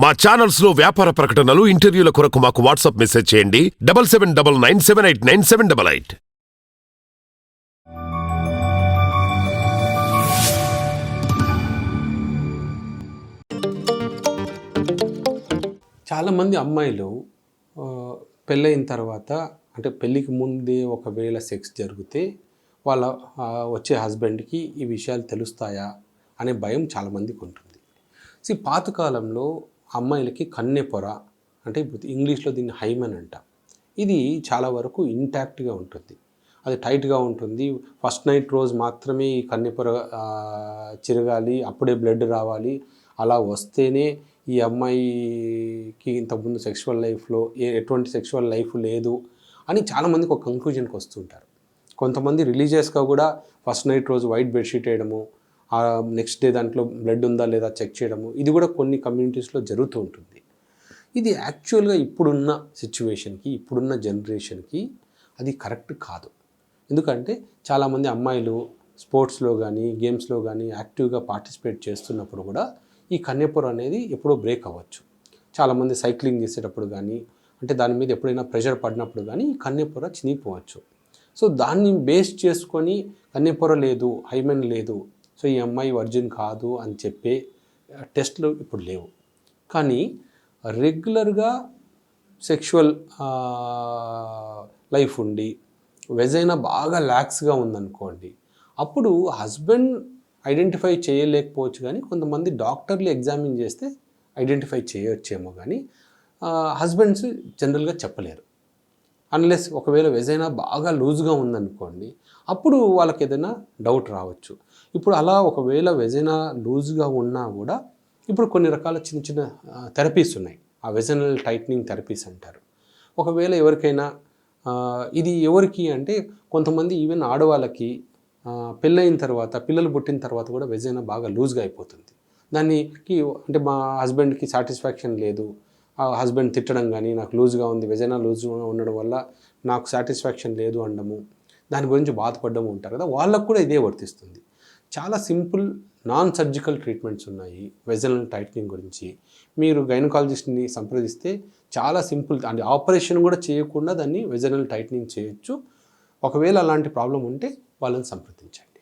మా ఛానల్స్ లో వ్యాపార ప్రకటనలు ఇంటర్వ్యూల కొరకు మాకు వాట్సాప్ మెసేజ్ చేయండి 7799978978. చాలామంది అమ్మాయిలు పెళ్ళైన తర్వాత అంటే పెళ్ళికి ముందే ఒకవేళ సెక్స్ జరిగితే వాళ్ళ వచ్చే హస్బెండ్కి ఈ విషయాలు తెలుస్తాయా అనే భయం చాలామందికి ఉంటుంది. పాతకాలంలో అమ్మాయిలకి కన్నె పొర అంటే ఇప్పుడు ఇంగ్లీష్లో దీన్ని హైమెన్ అంట. ఇది చాలా వరకు ఇంటాక్ట్గా ఉంటుంది, అది టైట్గా ఉంటుంది. ఫస్ట్ నైట్ రోజు మాత్రమే ఈ కన్నె పొర చిరగాలి, అప్పుడే బ్లడ్ రావాలి, అలా వస్తేనే ఈ అమ్మాయికి ఇంతకుముందు సెక్షువల్ లైఫ్లో ఎటువంటి సెక్షువల్ లైఫ్ లేదు అని చాలామందికి ఒక కంక్లూజన్కి వస్తుంటారు. కొంతమంది రిలీజియస్గా కూడా ఫస్ట్ నైట్ రోజు వైట్ బెడ్షీట్ వేయడము, నెక్స్ట్ డే దాంట్లో బ్లడ్ ఉందా లేదా చెక్ చేయడము, ఇది కూడా కొన్ని కమ్యూనిటీస్లో జరుగుతూ ఉంటుంది. ఇది యాక్చువల్గా ఇప్పుడున్న సిచ్యువేషన్కి, ఇప్పుడున్న జనరేషన్కి అది కరెక్ట్ కాదు. ఎందుకంటే చాలామంది అమ్మాయిలు స్పోర్ట్స్లో కానీ గేమ్స్లో కానీ యాక్టివ్గా పార్టిసిపేట్ చేస్తున్నప్పుడు కూడా ఈ కన్నెపొర అనేది ఎప్పుడో బ్రేక్ అవ్వచ్చు. చాలామంది సైక్లింగ్ చేసేటప్పుడు కానీ అంటే దాని మీద ఎప్పుడైనా ప్రెషర్ పడినప్పుడు కానీ ఈ కన్నెపొర చినిగిపోవచ్చు. సో దాన్ని బేస్ చేసుకొని కన్నెపొర లేదు, హైమెన్ లేదు, సో ఈ అమ్మాయి వర్జిన్ కాదు అని చెప్పే టెస్ట్లు ఇప్పుడు లేవు. కానీ రెగ్యులర్గా సెక్షువల్ లైఫ్ ఉండి వెజైనా బాగా ల్యాక్స్గా ఉందనుకోండి, అప్పుడు హస్బెండ్ ఐడెంటిఫై చేయలేకపోవచ్చు, కానీ కొంతమంది డాక్టర్లు ఎగ్జామిన్ చేస్తే ఐడెంటిఫై చేయొచ్చేమో, కానీ హస్బెండ్స్ జనరల్గా చెప్పలేరు. అన్లెస్ ఒకవేళ వెజైనా బాగా లూజ్గా ఉందనుకోండి, అప్పుడు వాళ్ళకి ఏదైనా డౌట్ రావచ్చు. ఇప్పుడు అలా ఒకవేళ వెజైనా లూజ్గా ఉన్నా కూడా ఇప్పుడు కొన్ని రకాల చిన్న చిన్న థెరపీస్ ఉన్నాయి. ఆ వెజైనల్ టైట్నింగ్ థెరపీస్ అంటారు. ఒకవేళ ఎవరికైనా ఇది ఎవరికి అంటే కొంతమంది ఈవెన్ ఆడవాళ్ళకి పెళ్ళైన తర్వాత, పిల్లలు పుట్టిన తర్వాత కూడా వెజైనా బాగా లూజ్గా అయిపోతుంది. దానికి అంటే మా హస్బెండ్కి సాటిస్ఫాక్షన్ లేదు, హస్బెండ్ తిట్టడం కానీ నాకు లూజ్గా ఉంది, వెజైనా లూజ్గా ఉండడం వల్ల నాకు సాటిస్ఫాక్షన్ లేదు అనడము, దాని గురించి బాధపడడం ఉంటారు కదా, వాళ్ళకు కూడా ఇదే వర్తిస్తుంది. చాలా సింపుల్ నాన్ సర్జికల్ ట్రీట్మెంట్స్ ఉన్నాయి వెజైనల్ టైట్నింగ్ గురించి. మీరు గైనకాలజిస్ట్ని సంప్రదిస్తే చాలా సింపుల్, అంటే ఆపరేషన్ కూడా చేయకుండా దాన్ని వెజైనల్ టైట్నింగ్ చేయొచ్చు. ఒకవేళ అలాంటి ప్రాబ్లం ఉంటే వాళ్ళని సంప్రదించండి.